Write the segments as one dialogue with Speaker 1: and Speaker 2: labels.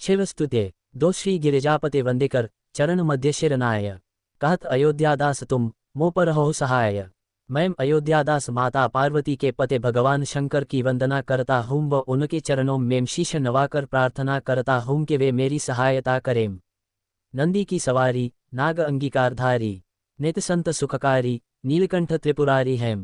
Speaker 1: शिवस्तुते दो श्री गिरिजापते वंदेकर चरण मध्य शिरनाय। कहत अयोध्यादास तुम मो पर हो सहाय। मैं अयोध्यादास माता पार्वती के पते भगवान शंकर की वंदना करता हूँ व उनके चरणों में शीश नवाकर प्रार्थना करता हूँ कि वे मेरी सहायता करें। नंदी की सवारी नाग अंगीकारधारी नित संत सुखकारी नीलकंठ त्रिपुरारी हैं।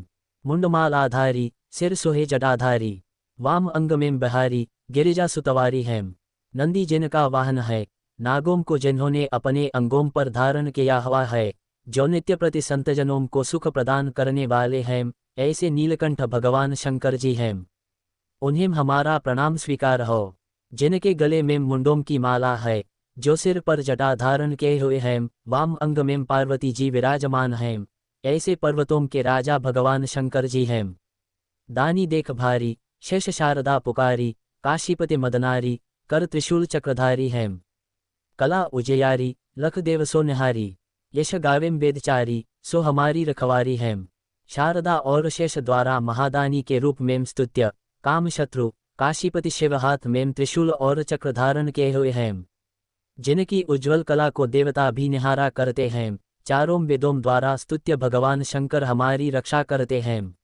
Speaker 1: मुंडमालाधारी सिर सोहे जटाधारी वाम अंग में बहारी गिरिजा सुतवारी हैं। नंदी जिनका वाहन है नागों को जिन्होंने अपने अंगों पर धारण किया हुआ है, जो नित्य प्रति संतजनों को सुख प्रदान करने वाले हैं, ऐसे नीलकंठ भगवान शंकर जी हैं। उन्हें हमारा प्रणाम स्वीकार हो। जिनके गले में मुंडों की माला है, जो सिर पर जटा धारण किए हुए हैं, वाम अंग में पार्वती जी विराजमान हैं, ऐसे पर्वतों के राजा भगवान शंकर जी हैं। दानी देख भारी शेष शारदा पुकारी काशीपति मदनारी कर त्रिशूल चक्रधारी हैं। कला उजयारी लख देव सो निहारी यश गावेम वेदचारी सो हमारी रखवारी हैं। शारदा और शेष द्वारा महादानी के रूप में स्तुत्य काम शत्रु काशीपति शिव हाथ में त्रिशूल और चक्र धारण किए हुए हैं। जिनकी उज्ज्वल कला को देवता भी निहारा करते हैं, चारों वेदों द्वारा स्तुत्य भगवान शंकर हमारी रक्षा करते हैं।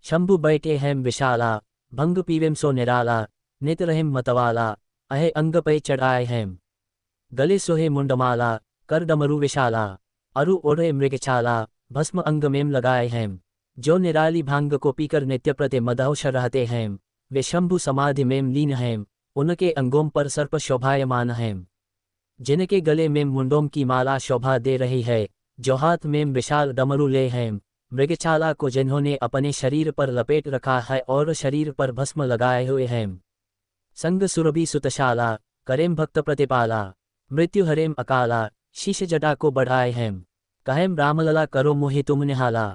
Speaker 1: शंभु बैठे हैं विशाला भंग पीवेम सो निराला नित रहें मतवाला अहे अंग पे चढ़ाए हैं। गले सोहे मुंडमाला कर डमरू विशाला अरु ओढ़े मृगछाला भस्म अंग में लगाए हैं। जो निराली भांग को पीकर नित्य प्रति मदहोश रहते हैं, वे शंभु समाधि में लीन हैं। उनके अंगों पर सर्प शोभायमान हैं। जिनके गले में मुंडों की माला शोभा दे रही है, जो हाथ में विशाल डमरू ले हैं, मृगछाला को जिन्होंने अपने शरीर पर लपेट रखा है और शरीर पर भस्म लगाए हुए हैं। संग सुरभि सुतशाला करेम भक्त प्रतिपाला मृत्यु हरेम अकाला शीश जटा को बढ़ाए हैं। कहेम रामलला करो मोहि तुम निहाला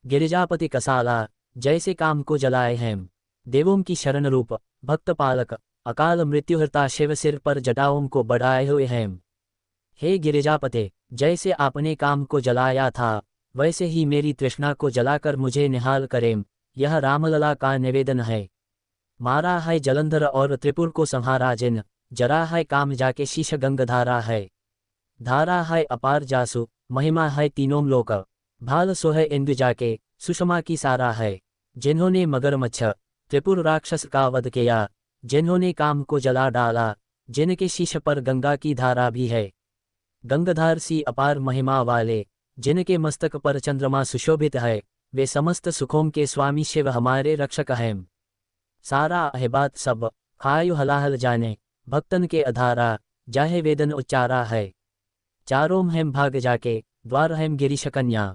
Speaker 1: गिरिजापति कसाला जैसे काम को जलाए हैं। देवों की शरण रूप भक्त पालक अकाल मृत्युहर्ता शिव सिर पर जटाओं को बढ़ाए हुए हैं। हे गिरिजापते, जैसे आपने काम को जलाया था, वैसे ही मेरी तृष्णा को जलाकर मुझे निहाल करें, यह रामलला का निवेदन है। मारा है जलंधर और त्रिपुर को संहारा जिन, जरा है काम जाके शीश गंगधारा है। धारा है अपार जासु महिमा है तीनों लोक, भाल सो है इंदु जाके सुषमा की सारा है। जिन्होंने मगरमच्छ त्रिपुर राक्षस का वध किया, जिन्होंने काम को जला डाला, जिनके शीश पर गंगा की धारा भी है। गंगाधार सी अपार महिमा वाले, जिनके मस्तक पर चंद्रमा सुशोभित है, वे समस्त सुखों के स्वामी शिव हमारे रक्षक हैं। सारा है बात सब खायु हलाहल जाने, भक्तन के अधारा जाहे वेदन उच्चारा है। चारों हेम भाग जाके द्वार हेम गिरीश कन्या,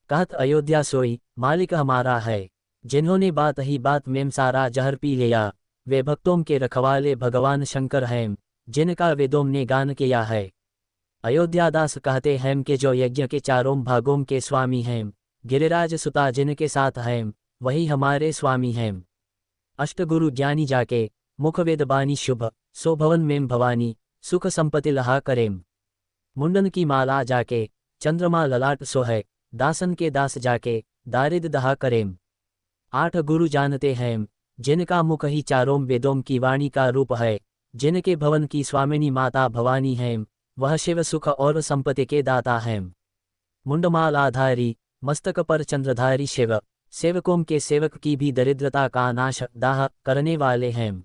Speaker 1: कहत अयोध्या सोई मालिक हमारा है। जिन्होंने बात ही बात में सारा जहर पी लिया, वे भक्तों के रखवाले भगवान शंकर हैं, जिनका वेदों ने गान किया है। अयोध्यादास कहते हैं कि जो यज्ञ के चारों भागों के स्वामी हैं, गिरिराज सुता जिनके साथ हैं, वही हमारे स्वामी हैं। अष्टगुरु ज्ञानी जाके मुखवेद बानी शुभ, सो भवन में भवानी सुख संपत्ति लहा करें। मुंडन की माला जाके चंद्रमा ललाट सो है, दासन के दास जाके दारिद दहा करें। 8 गुरु जानते हैं, जिनका मुख ही चारों वेदों की वाणी का रूप है, जिनके भवन की स्वामिनी माता भवानी हैं, वह शिव सुख और संपत्ति के दाता हैं। मुंडमालाधारी मस्तक पर चंद्रधारी शिव, सेवकों के सेवक की भी दरिद्रता का नाश दाह करने वाले हैं।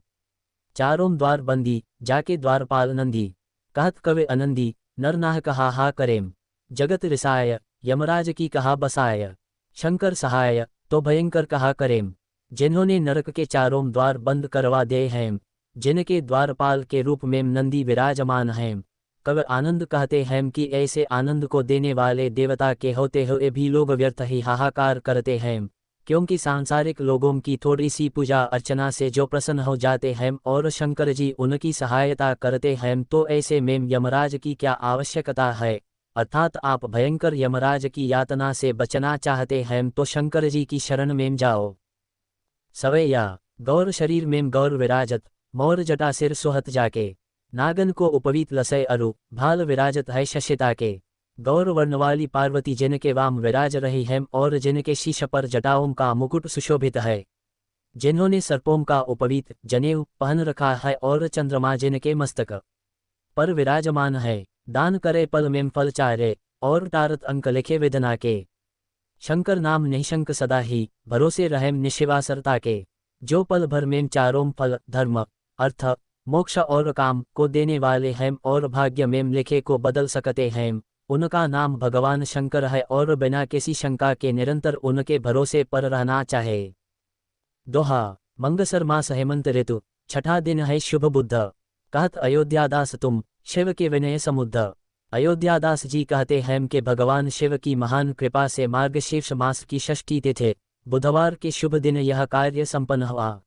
Speaker 1: चारों द्वार बंदी जाके द्वारपाल नंदी, कहत कवे अनंदी नर नाह कहा हा करें। जगत रिसाय यमराज की कहा बसाय, शंकर सहाय तो भयंकर कहा करें। जिन्होंने नरक के चारों द्वार बंद करवा दे हैं, जिनके द्वारपाल के रूप में नंदी विराजमान हैं, कवि आनंद कहते हैं कि ऐसे आनंद को देने वाले देवता के होते हुए भी लोग व्यर्थ ही हाहाकार करते हैं, क्योंकि सांसारिक लोगों की थोड़ी सी पूजा अर्चना से जो प्रसन्न हो जाते हैं और शंकर जी उनकी सहायता करते हैं, तो ऐसे में यमराज की क्या आवश्यकता है। अर्थात आप भयंकर यमराज की यातना से बचना चाहते हैं तो शंकर जी की शरण में जाओ। सवैया गौर शरीर में गौर विराजत, मोर जटा सिर सोहत जाके, नागन को उपवीत लसय अरु भाल विराजत है शशिता के। गौर वर्ण वाली पार्वती जिनके वाम विराज रही हैं और जिनके शीश पर जटाओं का मुकुट सुशोभित है, जिन्होंने सर्पों का उपवीत जनेऊ पहन रखा है और चंद्रमा जिनके मस्तक पर विराजमान है। दान करे पल में फल चारे, और टारत अंक लिखे विधना के। शंकर नाम निशंक सदा ही, भरोसे रहेम निशिवासरता के। जो पल भर में चारों फल धर्म अर्थ मोक्ष और काम को देने वाले हैं और भाग्य में लिखे को बदल सकते हैं, उनका नाम भगवान शंकर है और बिना किसी शंका के निरंतर उनके भरोसे पर रहना चाहे। दोहा। मंगसर मास हेमंत ऋतु, छठा दिन है शुभ बुद्ध। कहत अयोध्यादास तुम, शिव के विनय समुद्ध। अयोध्यादास जी कहते हैं कि भगवान शिव की महान कृपा से मार्गशीर्ष मास की षष्ठी तिथि बुधवार के शुभ दिन यह कार्य संपन्न हुआ।